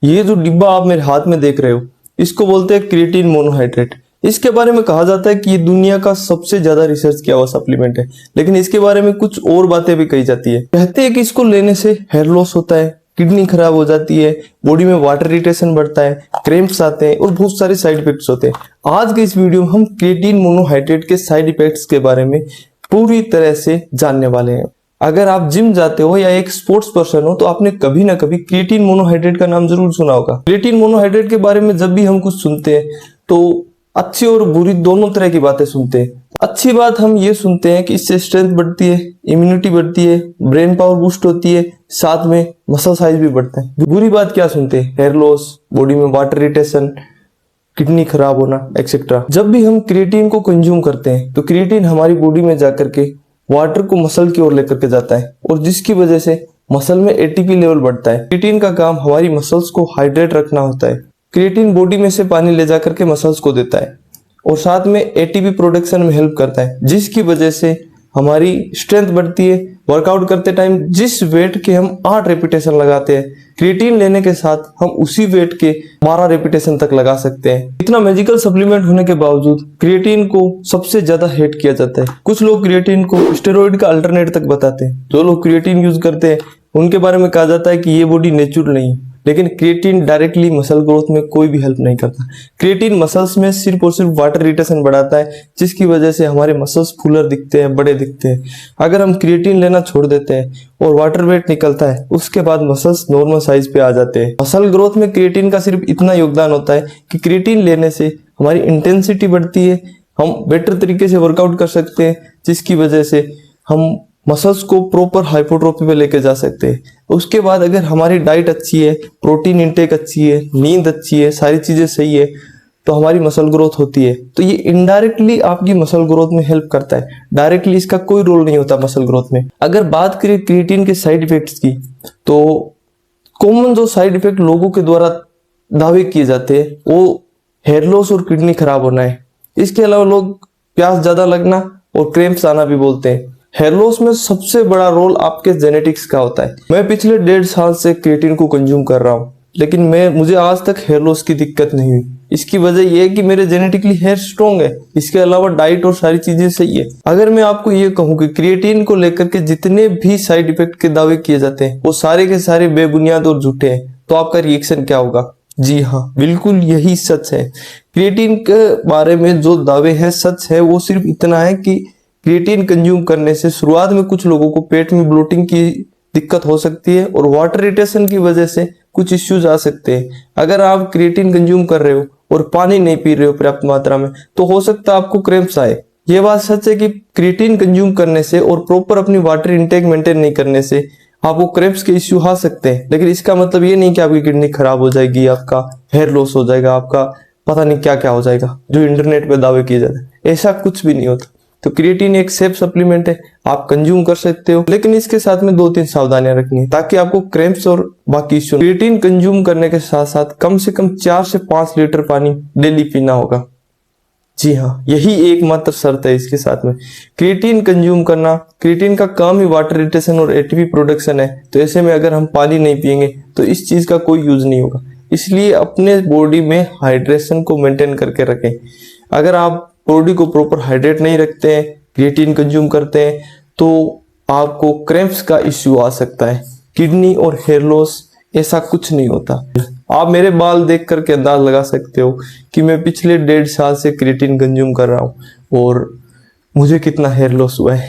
ये जो डिब्बा आप मेरे हाथ में देख रहे हो, इसको बोलते हैं क्रिएटिन मोनोहाइड्रेट। इसके बारे में कहा जाता है कि ये दुनिया का सबसे ज्यादा रिसर्च किया हुआ सप्लीमेंट है, लेकिन इसके बारे में कुछ और बातें भी कही जाती है। कहते हैं कि इसको लेने से हेयर लॉस होता है, किडनी खराब हो जाती है, बॉडी में वाटर रिटेंशन बढ़ता है, क्रैम्प्स आते हैं और बहुत सारे साइड इफेक्ट्स होते हैं। आज के इस वीडियो में हम क्रिएटिन मोनोहाइड्रेट के साइड इफेक्ट्स के बारे में पूरी तरह से जानने वाले हैं। अगर आप जिम जाते हो या एक स्पोर्ट्स पर्सन हो तो आपने कभी ना कभी क्रिएटिन मोनोहाइड्रेट का नाम जरूर सुना होगा। क्रिएटिन मोनोहाइड्रेट के बारे में जब भी हम कुछ सुनते हैं तो अच्छी और बुरी दोनों तरह की बातें सुनते हैं। अच्छी बात हम ये सुनते हैं कि इससे स्ट्रेंथ बढ़ती है, इम्यूनिटी बढ़ती है, ब्रेन पावर बूस्ट होती है, साथ में मसल साइज भी बढ़ता है। बुरी बात क्या सुनते हैं? हेयर लॉस, बॉडी में वाटर रिटेंशन, किडनी खराब होना एक्सेट्रा। जब भी हम क्रिएटिन को कंज्यूम करते हैं तो क्रिएटिन हमारी बॉडी में जाकर के वाटर को मसल की ओर लेकर के जाता है और जिसकी वजह से मसल में एटीपी लेवल बढ़ता है। क्रिएटिन का काम हमारी मसल्स को हाइड्रेट रखना होता है। क्रिएटिन बॉडी में से पानी ले जाकर के मसल्स को देता है और साथ में एटीपी प्रोडक्शन में हेल्प करता है, जिसकी वजह से हमारी स्ट्रेंथ बढ़ती है। वर्कआउट करते टाइम जिस वेट के हम 8 रेपिटेशन लगाते हैं, क्रिएटिन लेने के साथ हम उसी वेट के 12 रेपिटेशन तक लगा सकते हैं। इतना मैजिकल सप्लीमेंट होने के बावजूद क्रिएटिन को सबसे ज्यादा हेट किया जाता है। कुछ लोग क्रिएटिन को स्टेरॉइड का अल्टरनेट तक बताते हैं। जो लोग क्रिएटिन यूज करते हैं उनके बारे में कहा जाता है कि ये बॉडी नेचुरल नहीं है, लेकिन क्रिएटिन डायरेक्टली मसल ग्रोथ में कोई भी हेल्प नहीं करता। क्रिएटिन मसल्स में सिर्फ और सिर्फ वाटर रिटेंशन बढ़ाता है, जिसकी वजह से हमारे मसल्स फुलर दिखते हैं, बड़े दिखते हैं। अगर हम क्रिएटिन लेना छोड़ देते हैं और वाटर वेट निकलता है, उसके बाद मसल्स नॉर्मल साइज पे आ जाते हैं। मसल ग्रोथ में क्रिएटिन का सिर्फ इतना योगदान होता है कि क्रिएटिन लेने से हमारी इंटेंसिटी बढ़ती है, हम बेटर तरीके से वर्कआउट कर सकते हैं, जिसकी वजह से हम मसल्स को प्रॉपर हाइपोट्रोफी पे लेके जा सकते हैं। उसके बाद अगर हमारी डाइट अच्छी है, प्रोटीन इंटेक अच्छी है, नींद अच्छी है, सारी चीजें सही है, तो हमारी मसल ग्रोथ होती है। तो ये इनडायरेक्टली आपकी मसल ग्रोथ में हेल्प करता है, डायरेक्टली इसका कोई रोल नहीं होता मसल ग्रोथ में। अगर बात करें क्रिएटिन के साइड इफेक्ट्स की, तो कॉमन जो साइड इफेक्ट लोगों के द्वारा दावे किए जाते हैं वो हेयर लॉस और किडनी खराब होना है। इसके अलावा लोग प्यास ज्यादा लगना और क्रैम्प्स आना भी बोलते हैं। हेयर लॉस में सबसे बड़ा रोल आपके जेनेटिक्स का होता है। मैं पिछले 1.5 साल से क्रिएटिन को कंज्यूम कर रहा हूँ, लेकिन मुझे आज तक हेयर लॉस की दिक्कत नहीं हुई। इसकी वजह यह है कि मेरे जेनेटिकली हेयर स्ट्रॉन्ग है। इसके अलावा डाइट और सारी चीजें सही है। अगर मैं आपको ये कहूँ कि क्रिएटिन को लेकर के जितने भी साइड इफेक्ट के दावे किए जाते हैं वो सारे के सारे बेबुनियाद और झूठे हैं, तो आपका रिएक्शन क्या होगा? जी हाँ, बिल्कुल यही सच है। क्रिएटिन के बारे में जो दावे है सच है वो सिर्फ इतना है कि क्रिएटिन कंज्यूम करने से शुरुआत में कुछ लोगों को पेट में ब्लोटिंग की दिक्कत हो सकती है और वाटर रिटेंशन की वजह से कुछ इश्यूज आ सकते हैं। अगर आप क्रिएटिन कंज्यूम कर रहे हो और पानी नहीं पी रहे हो पर्याप्त मात्रा में, तो हो सकता है आपको क्रैम्प्स आए। ये बात सच है कि क्रिएटिन कंज्यूम करने से और प्रॉपर अपनी वाटर इंटेक मेंटेन नहीं करने से आपको क्रैम्प्स के इश्यू आ सकते हैं, लेकिन इसका मतलब ये नहीं कि आपकी किडनी खराब हो जाएगी, आपका हेयर लॉस हो जाएगा, आपका पता नहीं क्या क्या हो जाएगा जो इंटरनेट पे दावे किए जाते हैं। ऐसा कुछ भी नहीं होता। तो क्रिएटिन एक सेफ सप्लीमेंट है, आप कंज्यूम कर सकते हो, लेकिन इसके साथ में 2-3 सावधानियां रखनी है ताकि आपको क्रैम्प्स और बाकी इश्यू। क्रिएटिन कंज्यूम करने के साथ साथ कम से कम 4 से 5 लीटर पानी डेली पीना होगा। जी हाँ, यही एकमात्र शर्त है इसके साथ में। क्रिएटिन कंज्यूम करना, क्रिएटिन का काम ही वाटर रिटेंशन और एटीपी प्रोडक्शन है, तो ऐसे में अगर हम पानी नहीं पिएंगे तो इस चीज का कोई यूज नहीं होगा। इसलिए अपने बॉडी में हाइड्रेशन को मेंटेन करके रखें। अगर आप बॉडी को प्रॉपर हाइड्रेट नहीं रखते हैं, क्रिएटिन कंज्यूम करते हैं, तो आपको क्रैम्प्स का इश्यू आ सकता है। किडनी और हेयर लॉस ऐसा कुछ नहीं होता। आप मेरे बाल देख करके अंदाज लगा सकते हो कि मैं पिछले 1.5 साल से क्रिएटिन कंज्यूम कर रहा हूँ और मुझे कितना हेयर लॉस हुआ है।